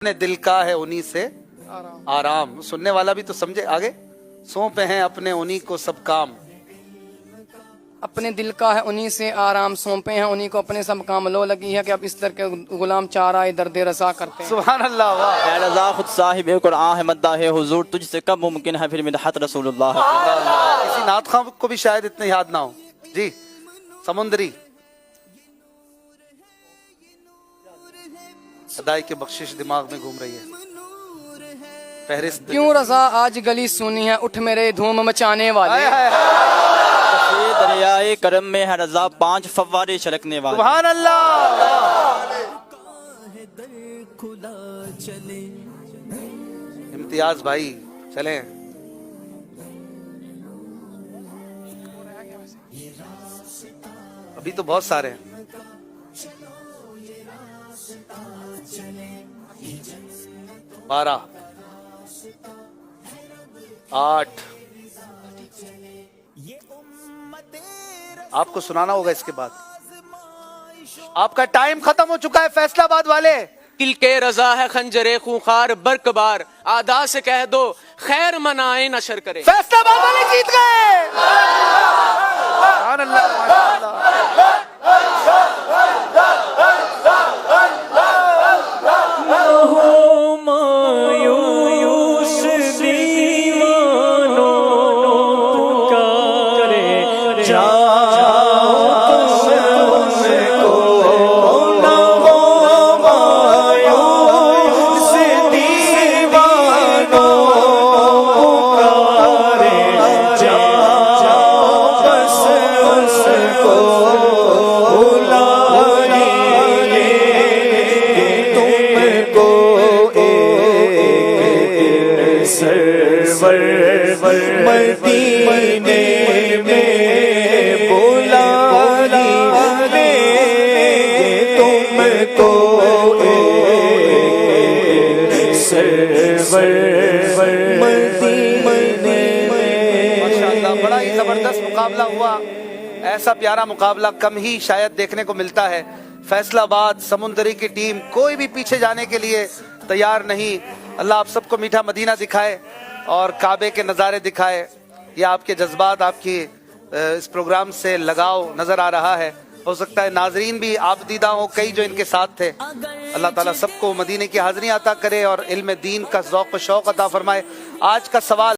अपने दिल का है उन्हीं से आराम। सुनने वाला भी तो समझे। आगे, सौंपे हैं अपने उन्हीं को सब काम। अपने दिल का है उन्हीं से आराम, सौंपे हैं उन्हीं को अपने सब काम। लो लगी है कि अब इस तरह के गुलाम चारा दर्द रसा करते हैं। सुभान अल्लाह। वाह। ऐ रज़ा खुद साहिब कुरान है मद्दा है हुजूर, तुझसे कब मुमकिन है फिर मिदहत रसूलुल्लाह। किसी नात खां को भी शायद इतने याद ना हो जी। समुंदरी सदाई की बख्शिश दिमाग में घूम रही है। फहरिस्त क्यों रजा आज गली सुनी है, उठ मेरे धूम मचाने वाले। हाय हाय हाय। ये दरियाए करम में है रज़ा पांच फव्वारे छलकने वाले। सुभान अल्लाह। इम्तियाज भाई चलें। अभी तो बहुत सारे हैं। 12 8 आपको सुनाना होगा इसके बाद। आपका टाइम खत्म हो चुका है फैसलाबाद वाले। दिल के रजा है खंजरे खूंखार बरकबार, आदा से कह दो खैर मनाए नशर करे। फैसलाबाद वाले जीत गए। सुभान अल्लाह, माशाअल्लाह। मदीने में बुला तुमको माशाअल्लाह, बड़ा ही जबरदस्त मुकाबला हुआ। ऐसा प्यारा मुकाबला कम ही शायद देखने को मिलता है। फैसलाबाद समुंदरी की टीम कोई भी पीछे जाने के लिए तैयार नहीं। अल्लाह आप सबको मीठा मदीना दिखाए और काबे के नज़ारे दिखाए। ये आपके जज्बात, आपकी इस प्रोग्राम से लगाव नजर आ रहा है। हो सकता है नाजरीन भी आप दीदा हो कई जो इनके साथ थे। अल्लाह ताला सबको मदीने की हाज़िरी अता करे और इल्म दीन का ज़ौक़ व शौक़ अता फरमाए। आज का सवाल